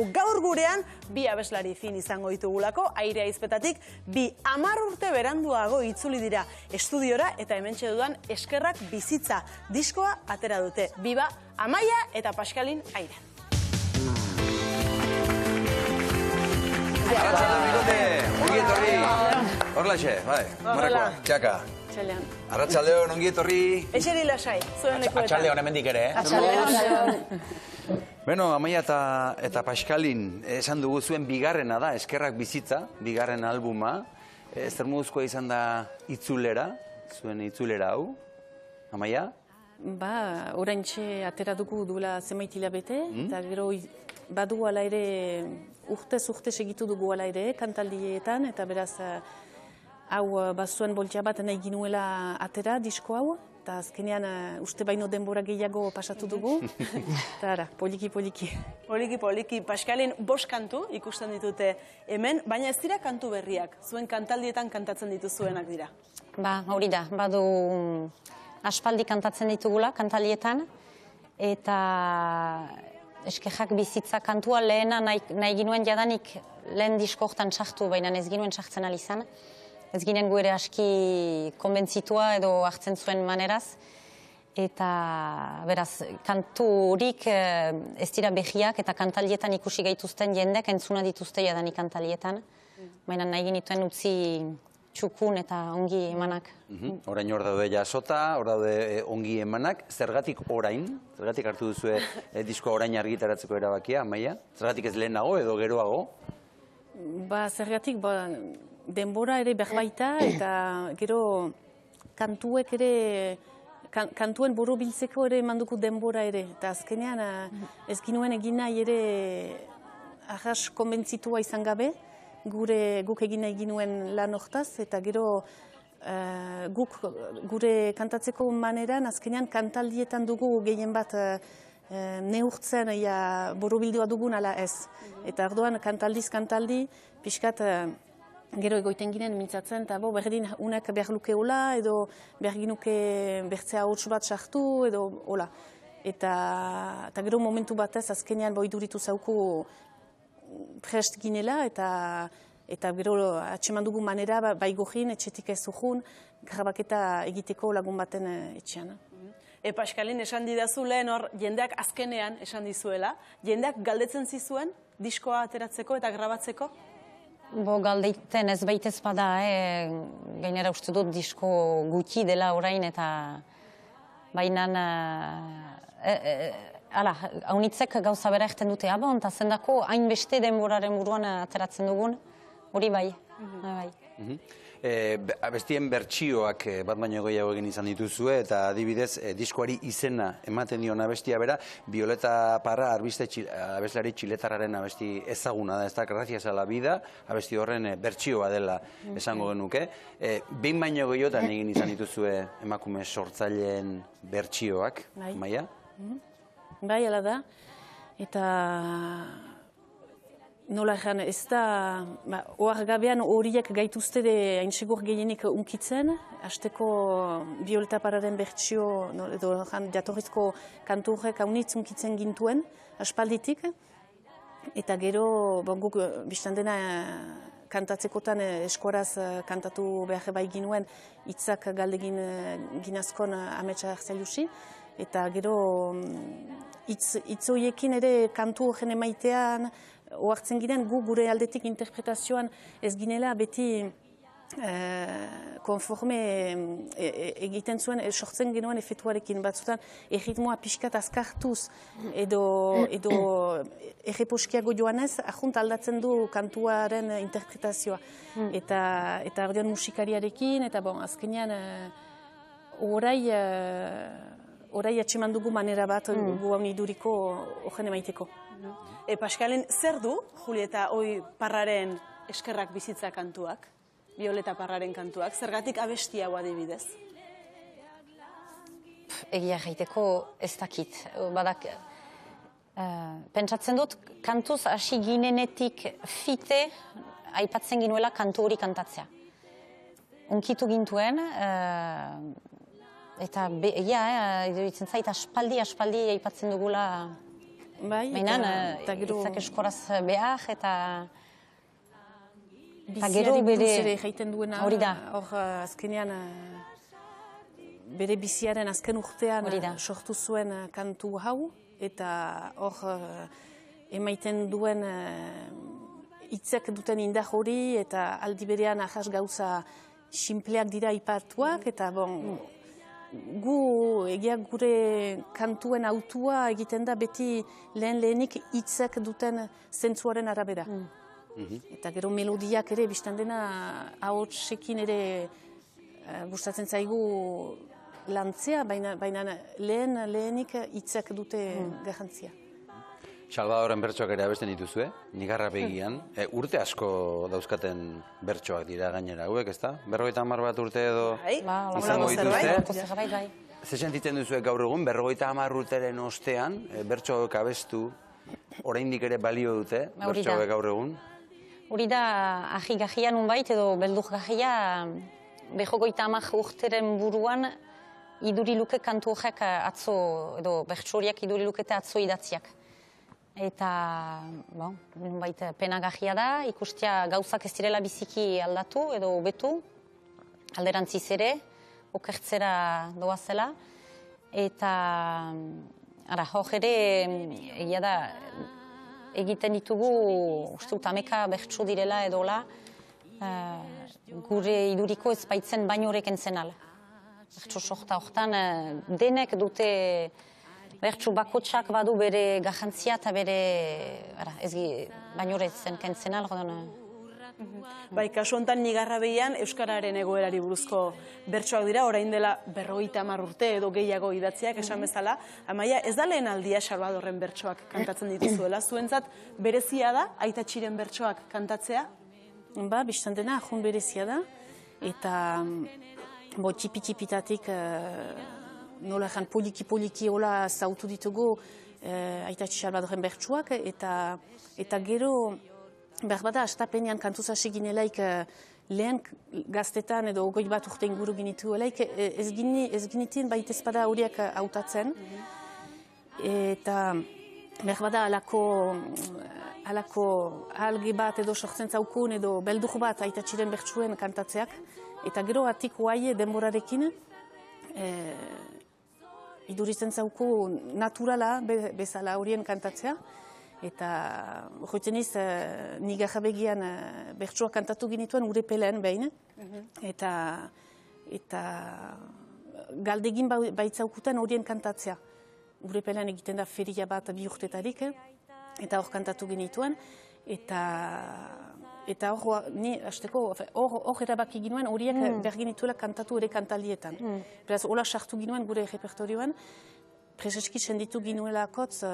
Gaur gurean, bi abeslari fin izango ditugulako, airea izpetatik, bi 10 urte beranduago itzuli dira estudiora eta hementxe dudan Eskerrak bizitza diskoa atera dute. Biba, Amaia eta Paskalin Aire. Arratxaldeon, bikote, ongi etorri. Horlaxe, bai, marrakoa, txaka. Txalean. Arratxaldeon, ongi etorri. Eseri lasai, zuen lekuetan. Atxaldeon hemendik ere, Beno, Amaia eta Paskalin, esan dugu zuen bigarrena da, Eskerrak bizitza, bigarren albuma. Zer moduzkoa izan da itzulera, zuen itzulera hau, Amaia? Ba, oraintxe atera dugu duela zenbait hilabete, eta gero badu ala ere urte segitu dugu ala ere kantaldietan, eta beraz hau bazuen boltia bat nahi ginuela atera disko hau, eta azkenean uste baino denbora gehiago pasatu dugu, eta ara, poliki. Poliki. Paskalin 5 kantu ikusten ditute hemen, baina ez dira kantu berriak, zuen kantaldietan kantatzen dituzuenak dira. Ba, hori da, badu aspaldi kantatzen ditugula, kantaldietan, eta Eskerrak bizitza kantua lehena nahi ginuen jadanik lehen disko hortan sartu, baina ez ginuen sartzen alizan. Ez ginen gu ere aski konbentzitua edo hartzen zuen maneraz. Eta beraz, kantu horik ez dira behiak eta kantaldietan ikusi gaituzten jendek entzuna dituzte jadanik kantaldietan. Baina nahi ginituen utzi txukun eta ongi emanak. Orain hor daude jasota, hor daude ongi emanak. Zergatik orain? Zergatik hartu duzue diskoa orain argitaratzeko erabakia, Amaia? Zergatik ez lehenago edo geroago? Ba, zergatik, denbora ere berbaita, eta gero kantuek ere, kantuen buru biltzeko ere manduko denbora ere. Eta azkenean ez ginuen egin nahi ere ahas konbentzitua izan gabe, guk egin nahi ginuen lan hortaz, eta gero guk gure kantatzeko maneran azkenean kantaldietan dugu gehien bat neurtzen borobildua dugun ala ez. Eta orduan kantaldiz kantaldi, pixkat gero egoiten ginen mintzatzen, eta berdin unek behar lukeola, edo behar ginuke bertzea hotz bat sartu, edo hola. Eta gero momentu batez azkenean iduritu zauku prest ginela, eta gero atseman dugu manera bai gojin, etxetik ez zuhun, grabaketa egiteko lagun baten etxean. Paskalin esan didazu lehen hor, jendeak azkenean esan dizuela, jendeak galdetzen zizuen diskoa ateratzeko eta grabatzeko? Galdeiten ez baitez bada, gainera uste dut disko gutxi dela orain, eta bainan, haunitzek gauza bera egiten dute, eta zendako hainbeste denboraren buruan ateratzen dugun, hori bai. Abestien bertsioak bat baino gehiago egin izan dituzue, eta adibidez diskoari izena ematen dion abestia bera, Violeta Parra abeslari txiletarraren abesti ezaguna da, ez da, Gracias a la vida, abesti horren bertsioa dela esango genuke. Behin baino gehiotan egin izan dituzue emakume sortzaileen bertsioak, Maia? Bai, ala da, eta nola egan, ez da, ohar gabean horiek gaituzte hain segur gehienik unkitzen, hasteko Violeta Parraren bertsio, edo jatorrizko kantu horrek haunitz unkitzen gintuen, aspalditik, eta gero, guk biztan dena kantatzekotan eskoraz kantatu behar bai ginuen, hitzak galdegin ginazkon ametsa hartzailusi, eta gero hitz horiekin ere kantu horren emaitean, oartzen ginen, gure aldetik interpretazioan ez ginela beti konforme egiten zuen, sortzen genuen efetuarekin batzutan, erritmoa pixkat azkartuz edo erreposkiago joanez, ahunt aldatzen du kantuaren interpretazioa. Eta ordean musikariarekin, eta azkenean orai atseman dugu manera bat gu haun iduriko horren emaiteko. Paskalin, zer du Julieta Parraren Eskerrak bizitza kantuak, Violeta Parraren kantuak, zergatik abesti hau adibidez? Egia gaiteko ez dakit. Pentsatzen dut, kantuz hasi ginenetik fite aipatzen ginuela kantu hori kantatzea. Unkitu gintuen, eta egia, iruditzen zait, aspaldi aipatzen dugula Bai, Baina, eta gero hitzak eskoraz behar, eta biziari buruz ere jaiten duena. Hori da. Hor, azkenean, bere biziaren azken urtean Hori da. sortu zuen kantu hau, eta hor emaiten duen hitzek duten indar hori, eta aldi berean ahas gauza sinpleak dira ipatuak, eta bon, gu egia gure kantuen autua egiten da beti lehenik hitzek duten zentzuaren arabera. Eta gero melodiak ere, biztan dena ahotsekin ere gustatzen zaigu lantzea, baina lehenik hitzek dute garrantzia. Salvadoren bertsoak ere abesten dituzue, Nigarra begian. Urte asko dauzkaten bertsoak dira gainera hauek, ezta? 50 bat urte edo izango dituzte. Bai. Ze sentitzen duzue gaur egun, 50 urteren ostean, bertso hauek abestu, oraindik ere balio dute, bertso hauek gaur egun? Hori da, ahi-gahia nunbait edo beldur-gahia, 50 urteren buruan, iduri luke kantu horrek atzo, edo bertso horiek iduri lukete atzo idatziak. Eta, nunbait, penagahia da, ikustia gauzak ez direla biziki aldatu edo hobetu, alderantziz ere, okertzera doazela. Eta, hor ere, egia da, egiten ditugu, uste dut, ameka bertso direla edola, gure iduriko ez baitzen baino horrek entzenal. Bertso sorta hortan, denek dute bertso bakotsak badu bere garrantzia eta bere, baino horrek entzenal. Bai, kasu honetan Nigarra begian Euskararen egoerari buruzko bertsoak dira, orain dela 50 urte edo gehiago idatziak esan bezala. Amaia, ez da lehen aldia Salvadorren bertsoak kantatzen dituzuela, zuentzat berezia da Aitatxiren bertsoak kantatzea? Ba, biztan dena, ahun berezia da, eta txipi-txipitatik nola ezan poliki-poliki hola zautu ditugu Aitatxi Salvadorren bertsoak, eta gero behar bada, astapenean kantuz hasi ginelaik lehen gaztetan edo 21 urte inguru ginituelaik, ez ginitien baita ezpada horiek hautatzen. Eta behar bada alako alge bat edo sortzen zaukun edo beldur bat Aitatxiren bertsuen kantatzeak. Eta gero atik guai denborarekin iduritzen zauku naturala bezala horien kantatzea. Eta joitzen iz, Nigarra begian bertsoak kantatu ginituen Urepelen behin. Eta galdegin baitzaukutan horien kantatzea. Urepelen egiten da feria bat 2 urtetarik, eta hor kantatu ginituen. Eta hor erabaki ginuen horiek behar ginituela kantatu ere kantaldietan. Beraz, hola sartu ginuen gure repertorioan, prezeski senditu ginuelakotz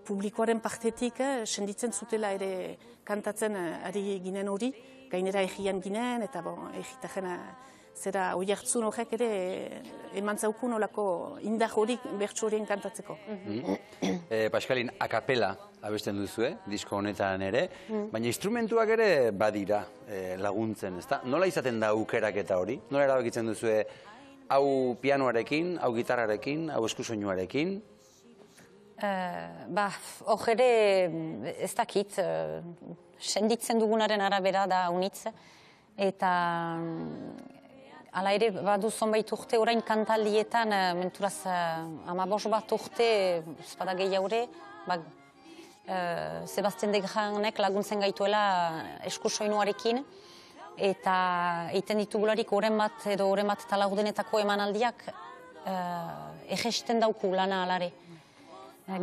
publikoaren partetik senditzen zutela ere kantatzen ari ginen hori, gainera egian ginen, eta egitaren zera hori hartzun horrek ere eman zaukun olako indar horik bertso horien kantatzeko. Paskalin, akapela abesten duzue, disko honetan ere, baina instrumentuak ere badira laguntzen, ezta? Nola izaten da aukerak eta hori? Nola erabakitzen duzue hau pianoarekin, hau gitarrarekin, hau eskusoinuarekin? Hor ere ez dakit, senditzen dugunaren arabera da unitz, eta hala ere badu zonbait urte orain kantaldietan, menturaz 15 bat urte, espada gehiaure, Sebastian de Granek laguntzen gaituela eskusoinuarekin, eta egiten ditugularik oren bat edo oren bat eta laurdenetako emanaldiak egesten dauku lana alare.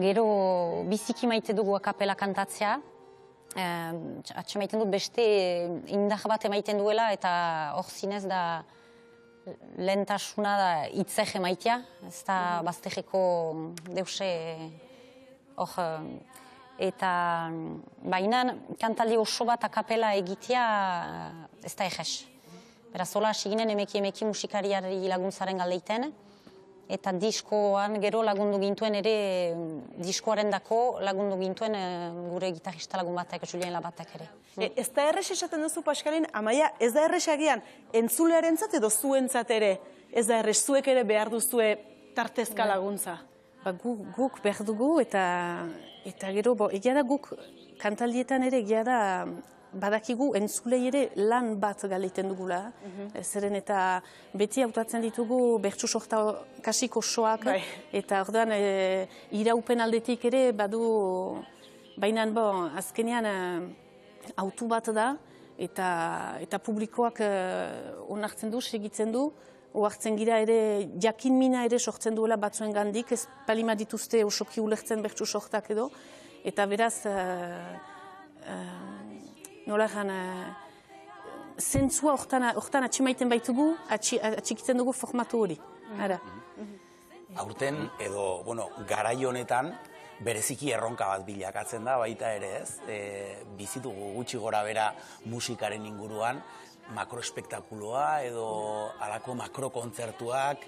Gero biziki maite dugu akapela kantatzea, atxe maiten dut beste indar bat emaiten duela, eta hor zinez da lehentasuna da hitzek emaitea, ez da bazterreko deuse hor. Eta baina kantaldi oso bat akapela egitea ez da eges. Beraz, hola hasi ginen emeki musikariari laguntzaren galdeiten, eta diskoan gero lagundu gintuen ere, diskoaren dako lagundu gintuen gure gitarrista lagun batek, Julien Labatek ere. Ez da errex esaten duzu, Paskalin, Amaia, ez da errex agian entzulearen zat edo zuentzat ere, ez da errex zuek ere behar duzue tartezka laguntza? guk behar dugu eta gero, egia da guk kantaldietan ere egia da badakigu entzulei ere lan bat galeiten dugula. Zeren eta beti hautatzen ditugu bertsu sorta kasiko soak eta orduan iraupen aldetik ere badu, baina azkenean autu bat da eta publikoak onartzen du, segitzen du, ohartzen gira ere, jakin mina ere sortzen duela batzuen gandik, ez palima dituzte osoki ulertzen bertsu sortak edo, eta beraz, nola egan, zentzua hortan atximaiten baitugu, atxikitzen dugu formatu hori. Aurten edo, garai honetan, bereziki erronka bat bilakatzen da, baita ere ez, bizitugu gutxi gora bera musikaren inguruan, makroespektakuloa edo halako makrokontzertuak,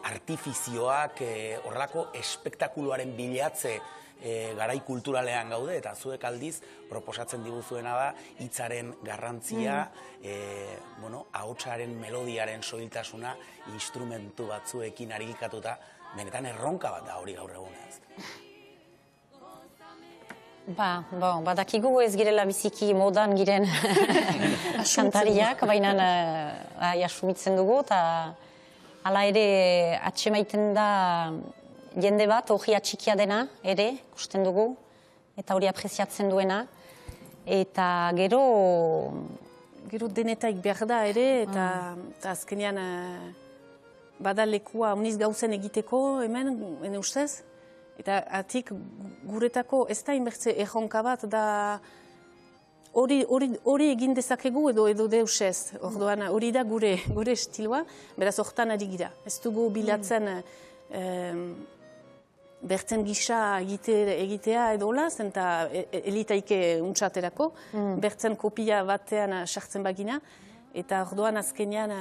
artifizioak, horrelako espektakuloaren bilatze garai kulturalean gaude, eta zuek aldiz proposatzen diguzuena da hitzaren garrantzia, ahotsaren melodiaren soiltasuna, instrumentu batzuekin argikatuta, benetan erronka bat da hori gaur egunez. Badakigu ez girela biziki modan giren kantariak, baina asumitzen dugu, eta hala ere atsemaiten da jende bat, hori atxikia dena ere, ikusten dugu, eta hori apreziatzen duena, eta gero denetaik behar da ere, eta azkenean bada lekua uniz gauzen egiteko hemen, ene ustez, eta atik guretako ez da inbertze erronka bat da hori egin dezakegu edo deus ez. Orduan hori da gure estiloa, beraz hortan ari gira. Ez dugu bilatzen bertzen gisa egitea edo olaz, eta elitaike untxaterako, bertzen kopia batean sartzen bagina, eta orduan azkenean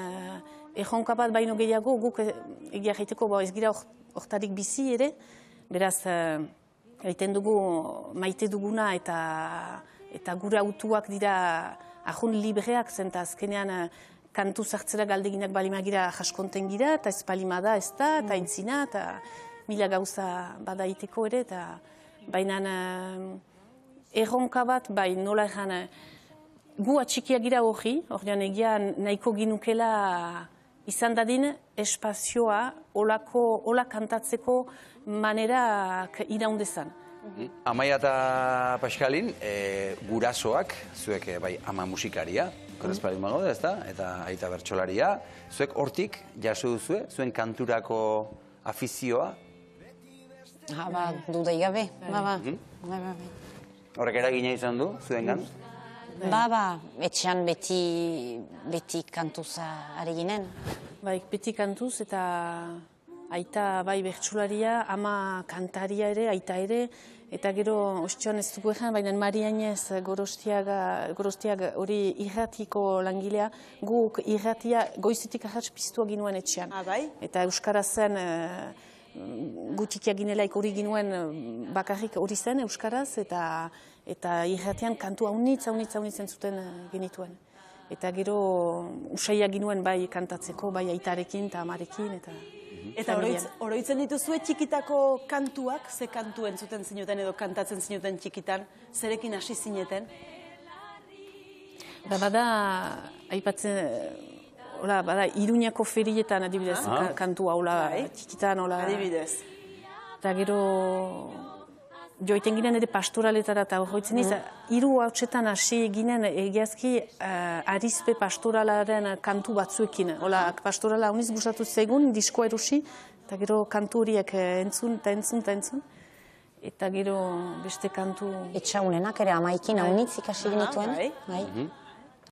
erronka bat baino gehiago guk egia jaiteko ez gira hortarik bizi ere, beraz, egiten dugu maite duguna eta gure autuak dira ahun libreak, zenta azkenean kantu zartzera galdeginak balimagira jaskonten gira, eta ez balima da ez da, eta entzina, eta mila gauza badaiteko ere, eta baina erronka bat, bai nola egan, gu atxikia gira hori, ordean egia nahiko ginukela izan dadin espazioa hola kantatzeko manerak iraundezan. Amaia eta Paskalin, gurasoak, zuek bai ama musikaria, korrespaldin magode, ez da? Eta aita bertsolaria, zuek hortik jaso duzue, zuen kanturako afizioa? Dudai gabe, Horrek eragina izan du, zuen gan? Etxean beti kantuza ari ginen. Beti kantuz eta aita bai bertsularia, ama kantaria ere, aita ere, eta gero ostioan ez dugu egan, baina Mariainez Gorostiak hori irratiko langilea, guk irratia goizetik ahats piztua ginuen etxean. Eta Euskarazen gutikia ginelaik hori ginuen bakarrik hori zen Euskaraz, eta irratian kantua haunitzen zuten genituen. Eta gero usaia ginuen bai kantatzeko, bai aitarekin eta amarekin. Eta oroitzen dituzue txikitako kantuak, ze kantu entzuten zinuten edo kantatzen zinuten txikitan, zerekin hasi zineten? Bada, aipatzen, bada, Iruñako ferietan adibidez kantua, txikitan, adibidez. Eta gero, joiten ginen ere pastoraletara, eta horretzen iz, 3 hautsetan hasi ginen egiazki arizpe pastoralaren kantu batzuekin. Pastorala honiz gustatu zaigun, diskoa erusi, eta gero kantu horiek entzun. Eta gero beste kantu... Etxaunenak ere amaikin haunitzik hasi genituen.